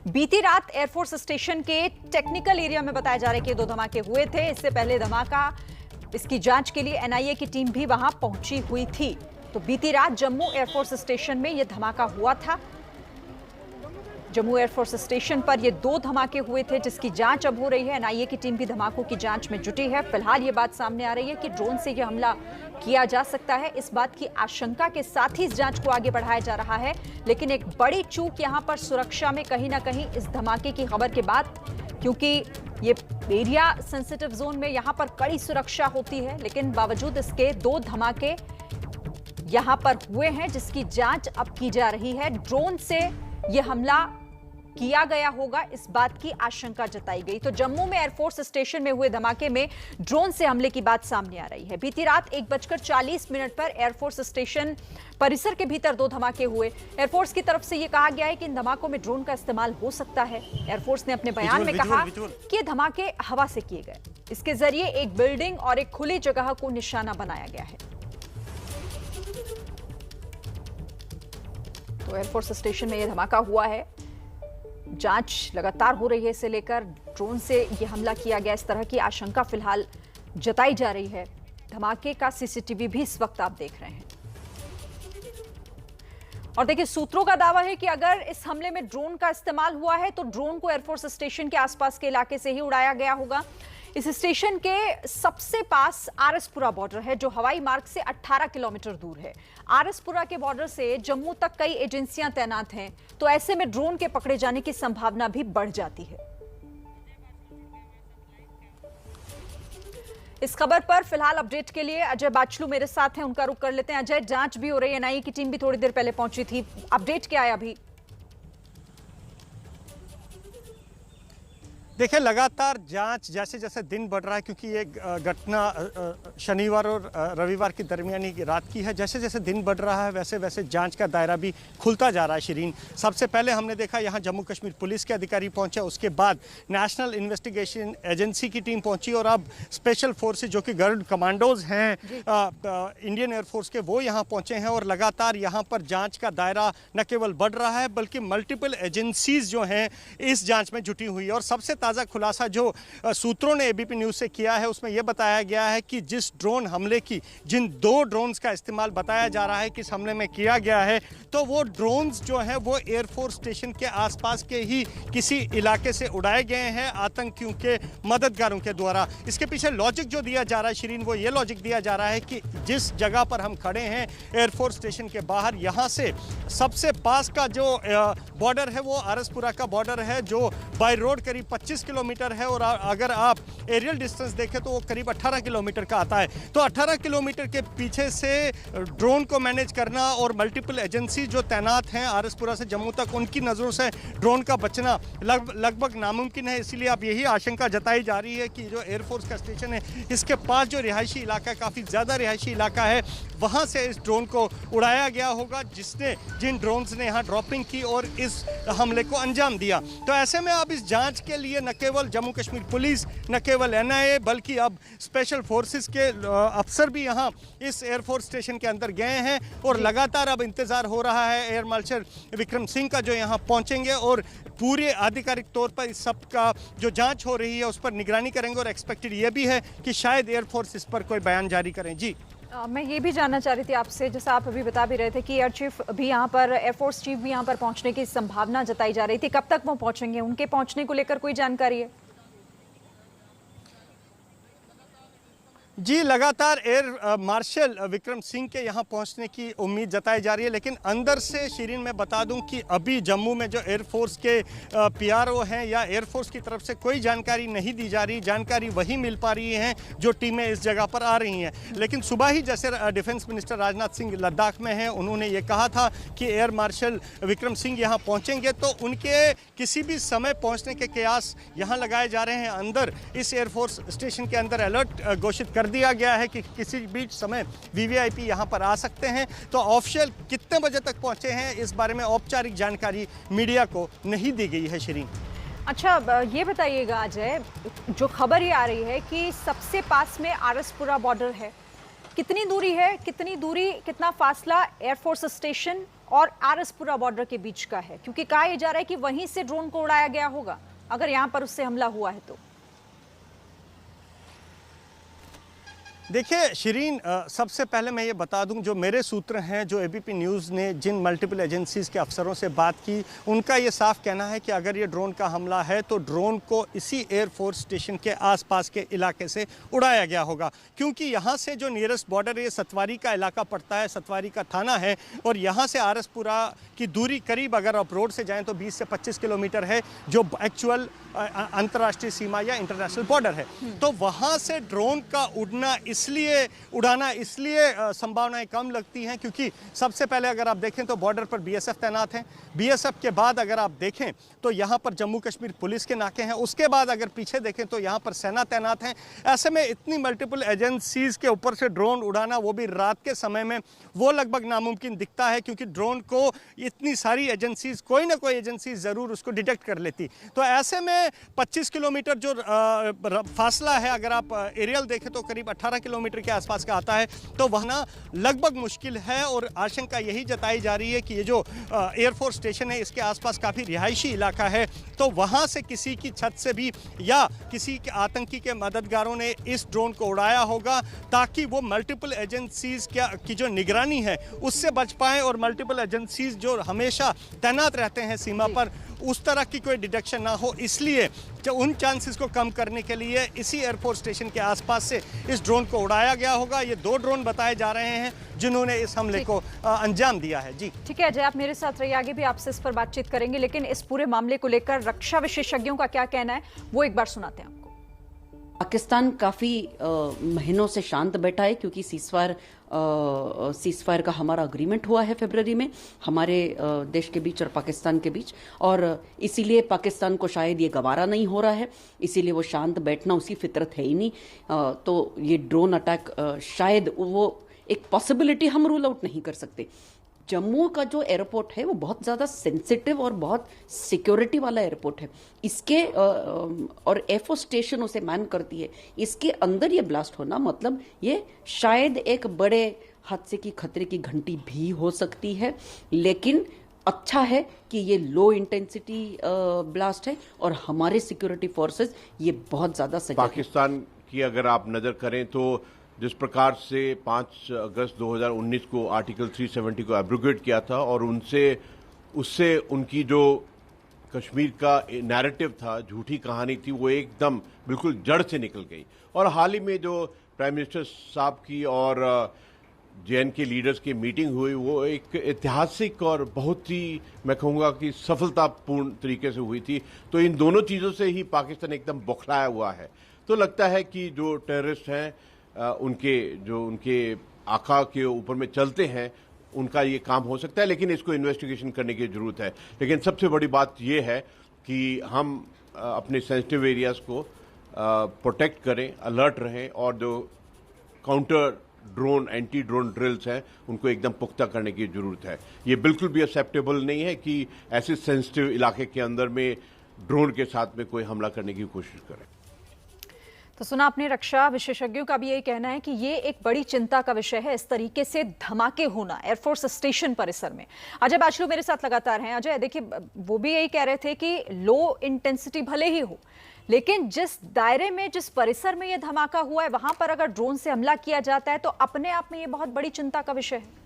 बीती रात air force station के टेक्निकल एरिया में बताया जा रहा है कि दो धमाके हुए थे। इससे पहले धमाका इसकी जांच के लिए एनआईए की टीम भी वहां पहुंची हुई थी। तो बीती रात जम्मू एयरफोर्स स्टेशन में यह धमाका हुआ था। जम्मू एयरफोर्स स्टेशन पर ये दो धमाके हुए थे जिसकी जांच अब हो रही है। एनआईए की टीम भी धमाकों की जांच में जुटी है। फिलहाल ये बात सामने आ रही है कि ड्रोन से यह हमला किया जा सकता है। इस बात की आशंका के साथ ही इस जांच को आगे बढ़ाया जा रहा है। लेकिन एक बड़ी चूक यहां पर सुरक्षा में कहीं ना कहीं इस धमाके की खबर के बाद, क्योंकि ये एरिया सेंसिटिव जोन में यहां पर कड़ी सुरक्षा होती है, लेकिन बावजूद इसके दो धमाके यहां पर हुए हैं जिसकी जांच अब की जा रही है। ड्रोन से यह हमला किया गया होगा, इस बात की आशंका जताई गई। तो जम्मू में एयरफोर्स स्टेशन में हुए धमाके में ड्रोन से हमले की बात सामने आ रही है। बीती रात 1:40 पर एयरफोर्स स्टेशन परिसर के भीतर दो धमाके हुए। एयरफोर्स की तरफ से यह कहा गया है कि इन धमाकों में ड्रोन का इस्तेमाल हो सकता है। एयरफोर्स ने अपने बयान में कहा कि ये धमाके हवा से किए गए। इसके जरिए एक बिल्डिंग और एक खुली जगह को निशाना बनाया गया है। तो एयरफोर्स स्टेशन में यह धमाका हुआ है। जांच लगातार हो रही है। इसे लेकर ड्रोन से यह हमला किया गया, इस तरह की आशंका फिलहाल जताई जा रही है। धमाके का सीसीटीवी भी इस वक्त आप देख रहे हैं। और देखिए, सूत्रों का दावा है कि अगर इस हमले में ड्रोन का इस्तेमाल हुआ है तो ड्रोन को एयरफोर्स स्टेशन के आसपास के इलाके से ही उड़ाया गया होगा। इस स्टेशन के सबसे पास आरएसपुरा बॉर्डर है जो हवाई मार्ग से 18 किलोमीटर दूर है। आरएसपुरा के बॉर्डर से जम्मू तक कई एजेंसियां तैनात हैं, तो ऐसे में ड्रोन के पकड़े जाने की संभावना भी बढ़ जाती है। इस खबर पर फिलहाल अपडेट के लिए अजय बाचलू मेरे साथ हैं, उनका रुख कर लेते हैं। अजय, जांच भी हो रही है, एनआईए की टीम भी थोड़ी देर पहले पहुंची थी। अपडेट क्या है अभी? देखिए, लगातार जांच जैसे जैसे दिन बढ़ रहा है, क्योंकि ये घटना शनिवार और रविवार की दरमियानी रात की है। जैसे जैसे दिन बढ़ रहा है वैसे वैसे जांच का दायरा भी खुलता जा रहा है। शिरीन, सबसे पहले हमने देखा यहाँ जम्मू कश्मीर पुलिस के अधिकारी पहुंचे, उसके बाद नेशनल इन्वेस्टिगेशन एजेंसी की टीम पहुंची और अब स्पेशल फोर्सेज जो कि गरुड़ कमांडोज हैं इंडियन एयरफोर्स के, वो यहाँ पहुंचे हैं। और लगातार यहाँ पर जाँच का दायरा न केवल बढ़ रहा है बल्कि मल्टीपल एजेंसीज जो हैं इस जाँच में जुटी हुई है। और सबसे ताज़ा खुलासा जो सूत्रों ने एबीपी न्यूज़ से किया है उसमें यह बताया गया है कि जिस ड्रोन हमले की, जिन दो ड्रोन्स का इस्तेमाल बताया जा रहा है कि इस हमले में किया गया है, तो वो ड्रोन्स जो हैं वो एयरफोर्स स्टेशन के आसपास के ही किसी इलाके से उड़ाए गए हैं आतंकियों के मददगारों के द्वारा। इसके पीछे लॉजिक जो दिया जा रहा है शिरीन, वो ये लॉजिक दिया जा रहा है कि जिस जगह पर हम खड़े हैं एयरफोर्स स्टेशन के बाहर, यहाँ से सबसे पास का जो बॉर्डर है वो आरएसपुरा का बॉर्डर है जो बाय रोड करीब 25 किलोमीटर है और अगर आप एरियल डिस्टेंस देखें तो वो करीब 18 किलोमीटर का आता है। तो 18 किलोमीटर के पीछे से ड्रोन को मैनेज करना और मल्टीपल एजेंसी जो तैनात हैं आरएसपुरा से जम्मू तक, उनकी नज़रों से ड्रोन का बचना लगभग नामुमकिन है। इसीलिए अब यही आशंका जताई जा रही है कि जो एयरफोर्स का स्टेशन है इसके पास जो रिहायशी इलाका है, काफ़ी ज़्यादा रिहायशी इलाका है, वहाँ से इस ड्रोन को उड़ाया गया होगा जिन ड्रोन्स ने यहाँ ड्रॉपिंग की और इस हमले को अंजाम दिया। तो ऐसे में अब इस जाँच के लिए न केवल जम्मू कश्मीर पुलिस, न केवल एनआईए, बल्कि अब स्पेशल फोर्सेस के अफसर भी यहाँ इस एयरफोर्स स्टेशन के अंदर गए हैं और लगातार अब इंतज़ार हो रहा है एयर मार्शल विक्रम सिंह का जो यहाँ पहुँचेंगे और पूरे आधिकारिक तौर पर इस सब का जो जांच हो रही है उस पर निगरानी करेंगे। और एक्सपेक्टेड ये भी है कि शायद एयरफोर्स इस पर कोई बयान जारी करें। जी, मैं ये भी जानना चाह रही थी आपसे, जैसा आप अभी बता भी रहे थे कि एयर चीफ भी यहाँ पर, एयरफोर्स चीफ भी यहाँ पर पहुँचने की संभावना जताई जा रही थी। कब तक वो पहुँचेंगे? उनके पहुँचने को लेकर कोई जानकारी है? जी, लगातार एयर मार्शल विक्रम सिंह के यहाँ पहुँचने की उम्मीद जताई जा रही है, लेकिन अंदर से शिरीन मैं बता दूं कि अभी जम्मू में जो एयरफोर्स के पीआरओ हैं या एयरफोर्स की तरफ से कोई जानकारी नहीं दी जा रही। जानकारी वही मिल पा रही है जो टीमें इस जगह पर आ रही हैं। लेकिन सुबह ही जैसे डिफेंस मिनिस्टर राजनाथ सिंह लद्दाख में हैं, उन्होंने ये कहा था कि एयर मार्शल विक्रम सिंह यहाँ पहुँचेंगे, तो उनके किसी भी समय पहुँचने के कयास यहाँ लगाए जा रहे हैं। अंदर इस एयरफोर्स स्टेशन के अंदर अलर्ट घोषित कर दिया गया है कि किसी भी समय वीवीआईपी यहां पर आ सकते हैं। तो ऑफिशियल कितने बजे तक पहुंचे हैं इस बारे में औपचारिक जानकारी मीडिया को नहीं दी गई है। शिरीन, अच्छा, ये बताइएगा अजय, जो खबर ये आ रही है कि सबसे पास में आरएसपुरा बॉर्डर है, कितनी दूरी है, कितना फासला एयरफोर्स स्टेशन और आरएसपुरा बॉर्डर के बीच का है, क्योंकि कहा यह जा रहा है कि वहीं से ड्रोन को उड़ाया गया होगा अगर यहां पर उससे हमला हुआ है तो। देखिए शिरीन, सबसे पहले मैं ये बता दूं, जो मेरे सूत्र हैं, जो एबीपी न्यूज़ ने जिन मल्टीपल एजेंसीज़ के अफसरों से बात की, उनका ये साफ कहना है कि अगर ये ड्रोन का हमला है तो ड्रोन को इसी एयरफोर्स स्टेशन के आसपास के इलाके से उड़ाया गया होगा, क्योंकि यहाँ से जो नियरेस्ट बॉर्डर है ये सतवारी का इलाका पड़ता है, सतवारी का थाना है, और यहाँ से आरएसपुरा की दूरी करीब अगर आप रोड से जाएँ तो 20 से 25 किलोमीटर है, जो एक्चुअल अंतर्राष्ट्रीय सीमा या इंटरनेशनल बॉर्डर है। तो वहाँ से ड्रोन का उड़ाना इसलिए संभावनाएं कम लगती हैं, क्योंकि सबसे पहले अगर आप देखें तो बॉर्डर पर बीएसएफ तैनात हैं, बीएसएफ के बाद अगर आप देखें तो यहाँ पर जम्मू कश्मीर पुलिस के नाके हैं, उसके बाद अगर पीछे देखें तो यहाँ पर सेना तैनात हैं। ऐसे में इतनी मल्टीपल एजेंसीज के ऊपर से ड्रोन उड़ाना, वो भी रात के समय में, वो लगभग नामुमकिन दिखता है, क्योंकि ड्रोन को इतनी सारी एजेंसीज, कोई ना कोई एजेंसी ज़रूर उसको डिटेक्ट कर लेती। तो ऐसे में 25 किलोमीटर जो फासला है, अगर आप एरियल देखें तो करीब 18 किलोमीटर के आसपास का आता है, तो वहाँ लगभग मुश्किल है। और आशंका यही जताई जा रही है कि ये जो एयरफोर्स स्टेशन है इसके आसपास काफ़ी रिहायशी इलाका है, तो वहाँ से किसी की छत से भी या किसी के आतंकी के मददगारों ने इस ड्रोन को उड़ाया होगा, ताकि वो मल्टीपल एजेंसीज की जो निगरानी है उससे बच पाएँ, और मल्टीपल एजेंसीज जो हमेशा तैनात रहते हैं सीमा पर, उस तरह की कोई डिटेक्शन ना हो। इसलिए जो उन चांसेस को कम करने के लिए इसी एयरफोर्स स्टेशन के आसपास से इस ड्रोन को उड़ाया गया होगा। ये 2 ड्रोन बताए जा रहे हैं जिन्होंने इस हमले को अंजाम दिया है। जी ठीक है अजय, आप मेरे साथ रहिए, आगे भी आपसे इस पर बातचीत करेंगे, लेकिन इस पूरे मामले को लेकर रक्षा विशेषज्ञों का क्या कहना है वो एक बार सुनाते हैं आपको। पाकिस्तान काफी महीनों से शांत बैठा है, क्योंकि सीजफायर का हमारा अग्रीमेंट हुआ है फरवरी में हमारे देश के बीच और पाकिस्तान के बीच, और इसीलिए पाकिस्तान को शायद ये गवारा नहीं हो रहा है, इसीलिए वो शांत बैठना उसकी फितरत है ही नहीं। तो ये ड्रोन अटैक शायद वो एक पॉसिबिलिटी हम रूल आउट नहीं कर सकते। जम्मू का जो एयरपोर्ट है वो बहुत ज़्यादा सेंसिटिव और बहुत सिक्योरिटी वाला एयरपोर्ट है, इसके और एयरफोर्स स्टेशन उसे मैन करती है, इसके अंदर ये ब्लास्ट होना मतलब ये शायद एक बड़े हादसे की खतरे की घंटी भी हो सकती है। लेकिन अच्छा है कि ये लो इंटेंसिटी ब्लास्ट है और हमारे सिक्योरिटी फोर्सेस ये बहुत ज़्यादा सजग हैं। पाकिस्तान की अगर आप नज़र करें तो जिस प्रकार से 5 अगस्त 2019 को आर्टिकल 370 को एब्रोगेट किया था, और उससे उनकी जो कश्मीर का नैरेटिव था, झूठी कहानी थी, वो एकदम बिल्कुल जड़ से निकल गई। और हाल ही में जो प्राइम मिनिस्टर साहब की और जेएन के लीडर्स की मीटिंग हुई, वो एक ऐतिहासिक और बहुत ही, मैं कहूँगा कि सफलतापूर्ण तरीके से हुई थी। तो इन दोनों चीज़ों से ही पाकिस्तान एकदम बौखलाया हुआ है। तो लगता है कि जो टेररिस्ट हैं उनके आका के ऊपर में चलते हैं, उनका ये काम हो सकता है, लेकिन इसको इन्वेस्टिगेशन करने की जरूरत है। लेकिन सबसे बड़ी बात ये है कि हम अपने सेंसिटिव एरियाज को प्रोटेक्ट करें, अलर्ट रहें, और जो counter drone, anti drone drills हैं उनको एकदम पुख्ता करने की जरूरत है। ये बिल्कुल भी एक्सेप्टेबल नहीं है कि ऐसे सेंसिटिव इलाके के अंदर में ड्रोन के साथ में कोई हमला करने की कोशिश करें। तो सुना अपने रक्षा विशेषज्ञों का भी यही कहना है कि ये एक बड़ी चिंता का विषय है, इस तरीके से धमाके होना एयरफोर्स स्टेशन परिसर में। अजय बाचलू मेरे साथ लगातार हैं। अजय देखिए, वो भी यही कह रहे थे कि लो इंटेंसिटी भले ही हो, लेकिन जिस दायरे में, जिस परिसर में ये धमाका हुआ है, वहां पर अगर ड्रोन से हमला किया जाता है तो अपने आप में ये बहुत बड़ी चिंता का विषय है।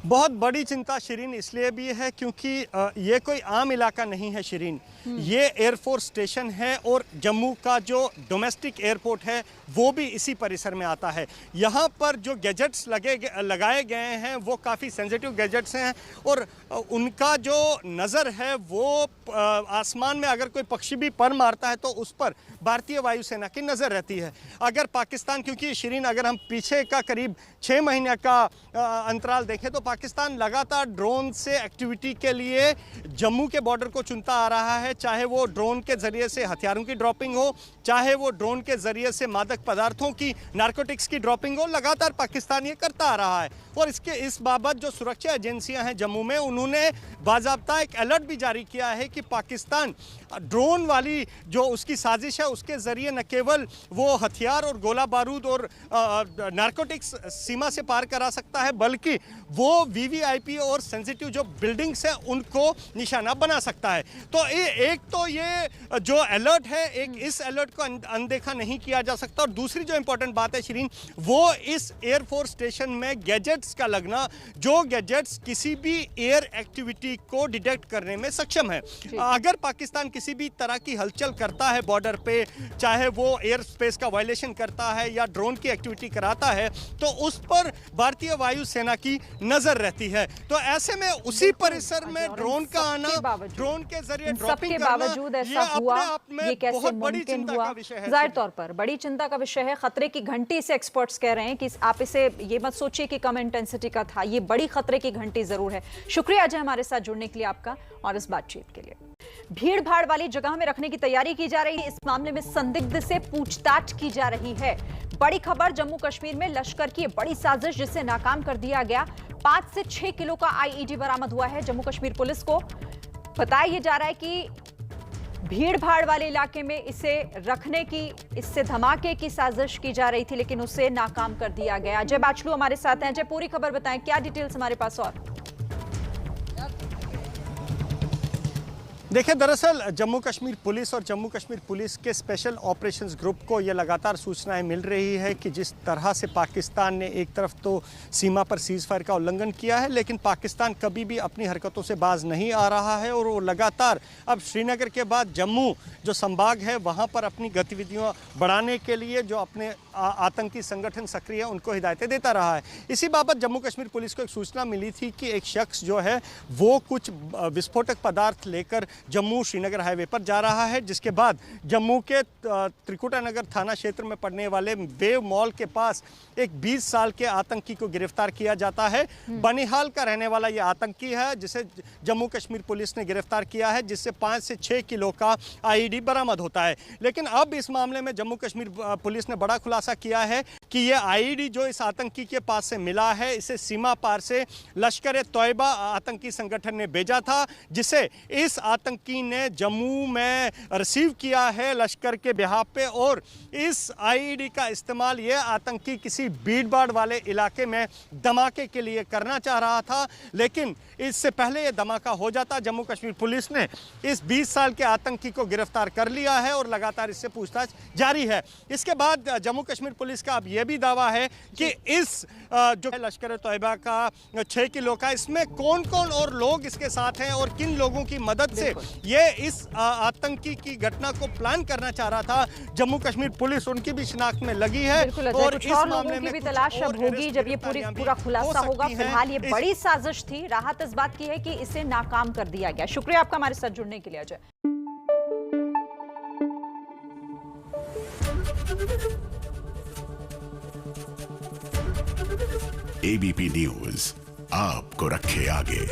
बहुत बड़ी चिंता शिरीन इसलिए भी है क्योंकि ये कोई आम इलाका नहीं है शिरीन, ये एयरफोर्स स्टेशन है, और जम्मू का जो डोमेस्टिक एयरपोर्ट है वो भी इसी परिसर में आता है। यहाँ पर जो गैजेट्स लगाए गए हैं वो काफ़ी सेंसिटिव गैजेट्स हैं, और उनका जो नज़र है वो आसमान में अगर कोई पक्षी भी पर मारता है तो उस पर भारतीय वायुसेना की नज़र रहती है। अगर पाकिस्तान, क्योंकि शिरीन अगर हम पीछे का करीब 6 महीने का अंतराल देखें तो पाकिस्तान लगातार ड्रोन से एक्टिविटी के लिए जम्मू के बॉर्डर को चुनता आ रहा है, चाहे वो ड्रोन के जरिए से हथियारों की ड्रॉपिंग हो, चाहे वो ड्रोन के जरिए से मादक पदार्थों की, नारकोटिक्स की ड्रॉपिंग हो। लगातार पाकिस्तान ये करता आ रहा है और इस बाबत जो सुरक्षा एजेंसियां हैं जम्मू में, उन्होंने बाज़ाब्ता एक अलर्ट भी जारी किया है कि पाकिस्तान ड्रोन वाली जो उसकी साजिश है उसके जरिए न केवल वो हथियार और गोला बारूद और नारकोटिक्स सीमा से पार करा सकता है, बल्कि वो वीवीआईपी और सेंसिटिव जो बिल्डिंग्स हैं उनको निशाना बना सकता है। तो एक तो ये जो अलर्ट है, एक इस अलर्ट को अनदेखा नहीं किया जा सकता। और दूसरी जो इंपॉर्टेंट बात है शिरीन, वो इस एयरफोर्स स्टेशन में गैजेट्स का लगना, जो गैजेट्स किसी भी एयर एक्टिविटी को डिटेक्ट करने में सक्षम है। अगर पाकिस्तान किसी भी तरह की हलचल करता है बॉर्डर पे, चाहे वो एयर स्पेस का वायलेशन करता है या ड्रोन की एक्टिविटी कराता है, तो उस पर भारतीय वायुसेना की नजर रहती है। तो ऐसे में उसी परिसर में ड्रोन का आना, ड्रोन के जरिए ड्रॉपिंग करना, बावजूद ऐसा हुआ, ये कैसे मुमकिन हुआ? जाहिर तौर पर बड़ी चिंता का विषय है, खतरे की घंटी से एक्सपर्ट्स कह रहे हैं कि आप इसे ये मत सोचिए कि कम इंटेंसिटी का था, ये बड़ी खतरे की घंटी जरूर है। शुक्रिया अजय हमारे साथ जुड़ने के लिए आपका और इस बातचीत के लिए। भीड़ भाड़ वाली जगह में रखने की तैयारी की जा रही है। इस मामले में संदिग्ध से पूछताछ की जा रही है। बड़ी खबर, जम्मू कश्मीर में लश्कर की बड़ी साजिश जिसे नाकाम कर दिया गया। 5 से 6 किलो का आईईडी बरामद हुआ है। जम्मू कश्मीर पुलिस को बताया जा रहा है कि भीड़ भाड़ वाले इलाके में इसे रखने की, इससे धमाके की साजिश की जा रही थी, लेकिन उसे नाकाम कर दिया गया। अजय बाचलू हमारे साथ हैं। अजय, पूरी खबर बताएं, क्या डिटेल्स हमारे पास? और देखिए, दरअसल जम्मू कश्मीर पुलिस और जम्मू कश्मीर पुलिस के स्पेशल ऑपरेशंस ग्रुप को ये लगातार सूचनाएं मिल रही है कि जिस तरह से पाकिस्तान ने एक तरफ तो सीमा पर सीज फायर का उल्लंघन किया है, लेकिन पाकिस्तान कभी भी अपनी हरकतों से बाज नहीं आ रहा है और वो लगातार अब श्रीनगर के बाद जम्मू जो संभाग है वहाँ पर अपनी गतिविधियाँ बढ़ाने के लिए जो अपने आतंकी संगठन सक्रिय है उनको हिदायतें देता रहा है। इसी बाबत जम्मू कश्मीर पुलिस को एक सूचना मिली थी कि एक शख्स जो है वो कुछ विस्फोटक पदार्थ लेकर जम्मू श्रीनगर हाईवे पर जा रहा है, जिसके बाद जम्मू के त्रिकुटा नगर थाना क्षेत्र में पड़ने वाले वेव मॉल के पास एक 20 साल के आतंकी को गिरफ्तार किया जाता है। बनिहाल का रहने वाला ये आतंकी है जिसे जम्मू कश्मीर पुलिस ने गिरफ्तार किया है, जिससे 5 से 6 किलो का आईईडी बरामद होता है। लेकिन अब इस मामले में जम्मू कश्मीर पुलिस ने बड़ा खुलासा किया है कि ये आईईडी जो इस आतंकी के पास से मिला है, इसे सीमा पार से लश्कर तोयबा आतंकी संगठन ने भेजा था, जिसे इस आतंकी ने जम्मू में रिसीव किया है लश्कर के बिहाफ पे। और इस आईईडी का इस्तेमाल ये आतंकी किसी भीड़ भाड़ वाले इलाके में धमाके के लिए करना चाह रहा था, लेकिन इससे पहले ये धमाका हो जाता। जम्मू कश्मीर पुलिस ने इस 20 साल के आतंकी को गिरफ्तार कर लिया है और लगातार इससे पूछताछ जारी है। इसके बाद जम्मू कश्मीर पुलिस का अब यह भी दावा है कि इस जो लश्कर तोयबा का 6 किलो का, इसमें कौन कौन और लोग इसके साथ हैं और किन लोगों की मदद से ये इस आतंकी की घटना को प्लान करना चाह रहा था। जम्मू कश्मीर पुलिस उनकी भी शिनाख्त में लगी है और इस मामले में भी तलाश अब होगी जब ये पूरा खुलासा होगा। फिलहाल ये बड़ी साजिश थी। राहत इस बात की है कि इसे नाकाम कर दिया गया। शुक्रिया आपका हमारे साथ जुड़ने के लिए अजय। एबीपी न्यूज आपको रखे आगे।